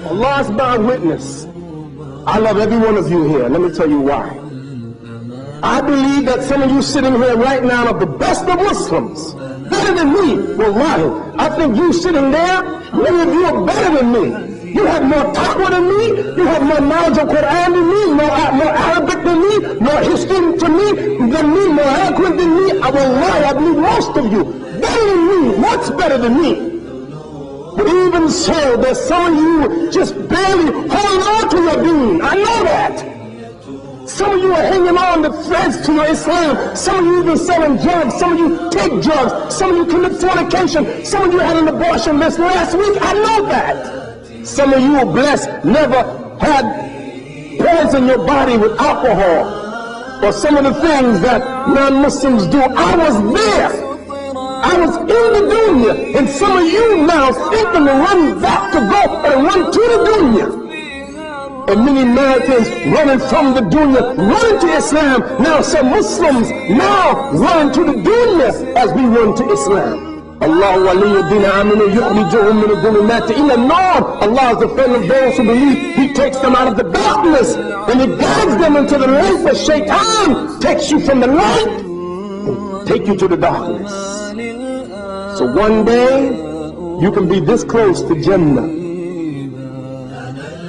Allah is my witness. I love every one of you here. Let me tell you why. I believe that some of you sitting here right now are the best of Muslims. Better than me. Wallahi. I think you sitting there, many of you are better than me. You have more taqwa than me. You have more knowledge of Quran than me. More Arabic than me. More history than me. More eloquent than me. Wallahi, I believe most of you better than me. Much better than me. But even so, there's some of you just barely holding on to your deen. I know that. Some of you are hanging on the threads to your Islam. Some of you even selling drugs. Some of you take drugs. Some of you commit fornication. Some of you had an abortion this last week. I know that. Some of you are blessed, never had poison your body with alcohol or some of the things that non-Muslims do. I was there. I was in the dunya, and some of you now thinking to run back to go and run to the dunya. And many Americans running from the dunya, running to Islam. Now some Muslims now run to the dunya as we run to Islam. Allah waliyuddin aminu yukhrijuhum min adh-dhulumati ila an-nar. Allah is the friend of those who believe. He takes them out of the darkness and He guides them into the light. But shaitan takes you from the light and take you to the darkness. So one day you can be this close to Jannah,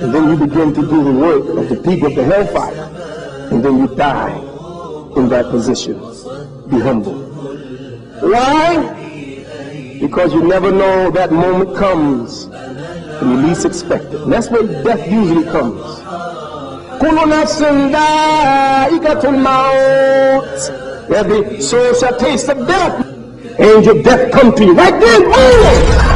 and then you begin to do the work of the people of the hellfire, and then you die in that position. Be humble. Why? Because you never know that moment comes when you least expect it. And that's where death usually comes. Kullu nafsin dha'iqatul maut. Every soul shall taste of death. Angel death come to you right then. Oh!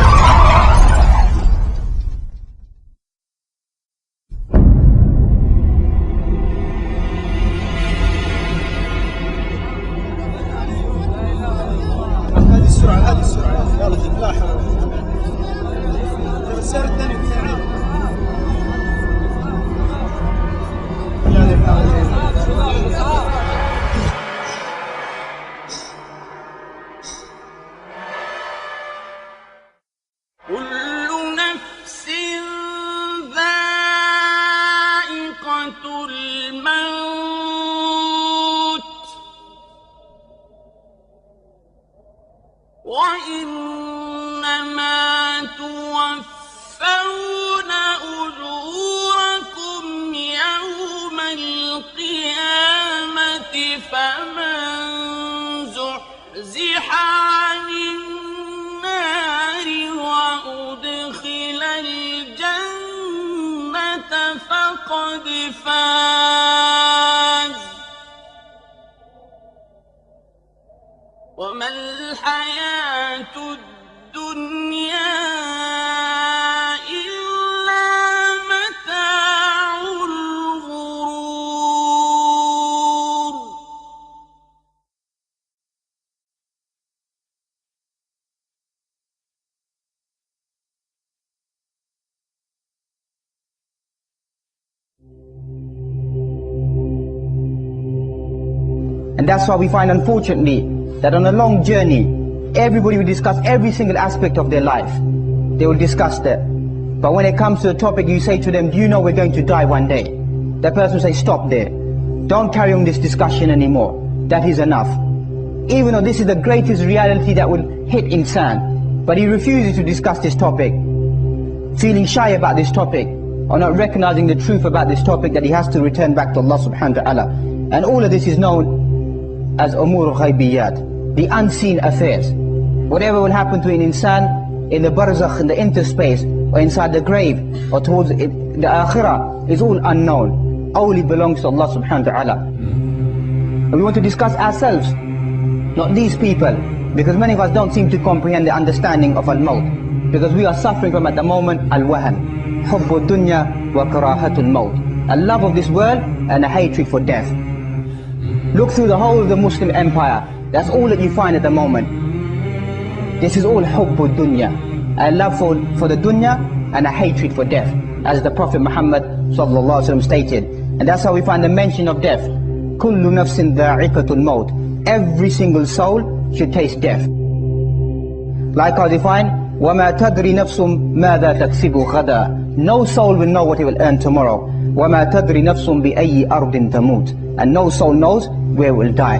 And that's why we find, unfortunately, that on a long journey, everybody will discuss every single aspect of their life. They will discuss that. But when it comes to a topic, you say to them, do you know we're going to die one day? That person will say, stop there. Don't carry on this discussion anymore. That is enough. Even though this is the greatest reality that will hit insan, but he refuses to discuss this topic, feeling shy about this topic, or not recognizing the truth about this topic, that he has to return back to Allah subhanahu wa ta'ala. And all of this is known as umur ghaibiyat, the unseen affairs. Whatever will happen to an insan in the barzakh, in the interspace, or inside the grave, or towards the akhirah, is all unknown. Only belongs to Allah subhanahu wa ta'ala. And we want to discuss ourselves, not these people, because many of us don't seem to comprehend the understanding of al-maut, because we are suffering from, at the moment, al-wahan, hubbu dunya wa karahatul maut, a love of this world and a hatred for death. Look through the whole of the Muslim empire, that's all that you find at the moment. This is all hubbu dunya, a love for the dunya and a hatred for death, as the Prophet Muhammad sallallahu alaihi wasallam stated. And that's how we find the mention of death. Kullu nafsin dha'iqatul maut. Every single soul should taste death. Like how they find وَمَا تَدْرِ نَفْسٌ مَاذَا تَكْسِبُ غَدًا. No soul will know what it will earn tomorrow. وَمَا تَدْرِ نَفْسٌ بِأَيِّ أَرْضٍ تَمُوتُ. And no soul knows where it will die.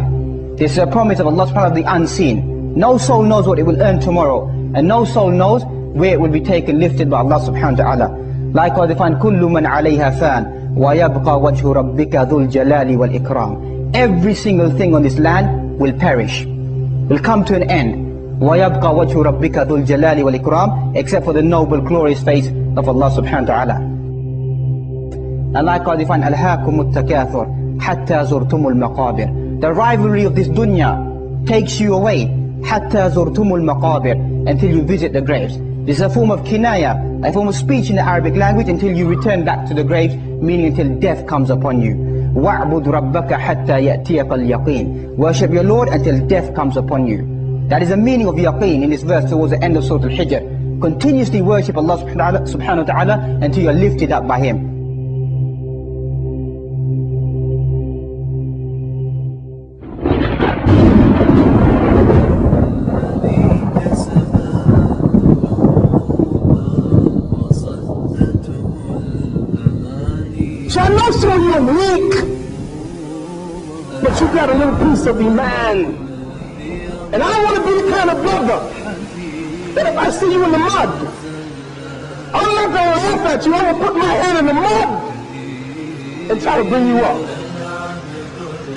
This is a promise of Allah subhanahu wa ta'ala, the unseen. No soul knows what it will earn tomorrow, and no soul knows where it will be taken, lifted by Allah subhanahu wa ta'ala. Likewise, they find كُلُّ مَنْ عَلَيْهَا فَانٍ وَيَبْقَى وَجْهُ رَبِّكَ ذُو الْجَلَالِ وَالْإِكْرَامِ. Every single thing on this land will perish, will come to an end. وَيَبْقَى وَجْهُ رَبِّكَ ذُو الْجَلَالِ وَالْإِكْرَامِ, except for the noble, glorious face of Allah subhanahu wa ta'ala. And likewise, they find أَلْهَاكُمُ التَّكَاثُرُ حَتَّى زُرْتُمُ الْمَقَابِرِ. The rivalry of this dunya takes you away. حَتَّى زُرْتُمُ الْمَقَابِرِ, until you visit the graves. This is a form of kinaya, a form of speech in the Arabic language, until you return back to the graves, meaning until death comes upon you. وَاعْبُدْ رَبَّكَ حَتَّى يَأْتِيَكَ الْيَقِينَ. Worship your Lord until death comes upon you. That is the meaning of yaqeen in this verse towards the end of Surah Al-Hijr. Continuously worship Allah subhanahu wa ta'ala until you are lifted up by Him. So I know some of you are weak, but you got a little piece of Iman. And I want to be the kind of brother that if I see you in the mud, I'm not going to laugh at you. I'm going to put my hand in the mud and try to bring you up.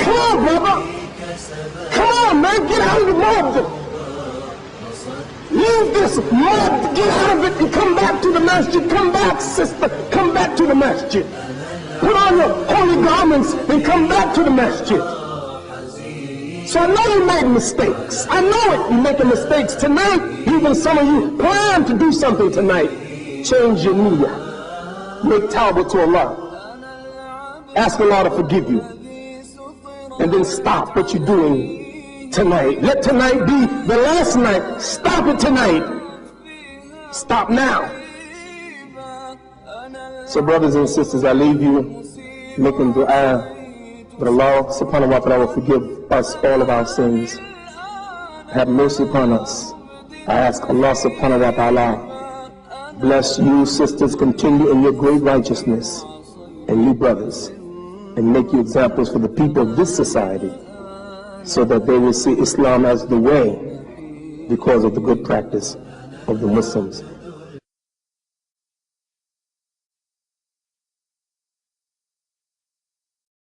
Come on, brother. Come on, man. Get out of the mud. Leave this mud. Get out of it and come back to the masjid. Come back, sister. Come back to the masjid. Put on your holy garments and come back to the masjid. So I know you made mistakes. I know it. You're making mistakes tonight. Even some of you plan to do something tonight. Change your niyyah. Make tawbah to Allah. Ask Allah to forgive you. And then stop what you're doing tonight. Let tonight be the last night. Stop it tonight. Stop now. So brothers and sisters, I leave you making dua. But Allah subhanahu wa ta'ala will forgive us all of our sins. Have mercy upon us. I ask Allah subhanahu wa ta'ala bless you sisters, continue in your great righteousness, and you brothers, and make you examples for the people of this society, so that they will see Islam as the way because of the good practice of the Muslims.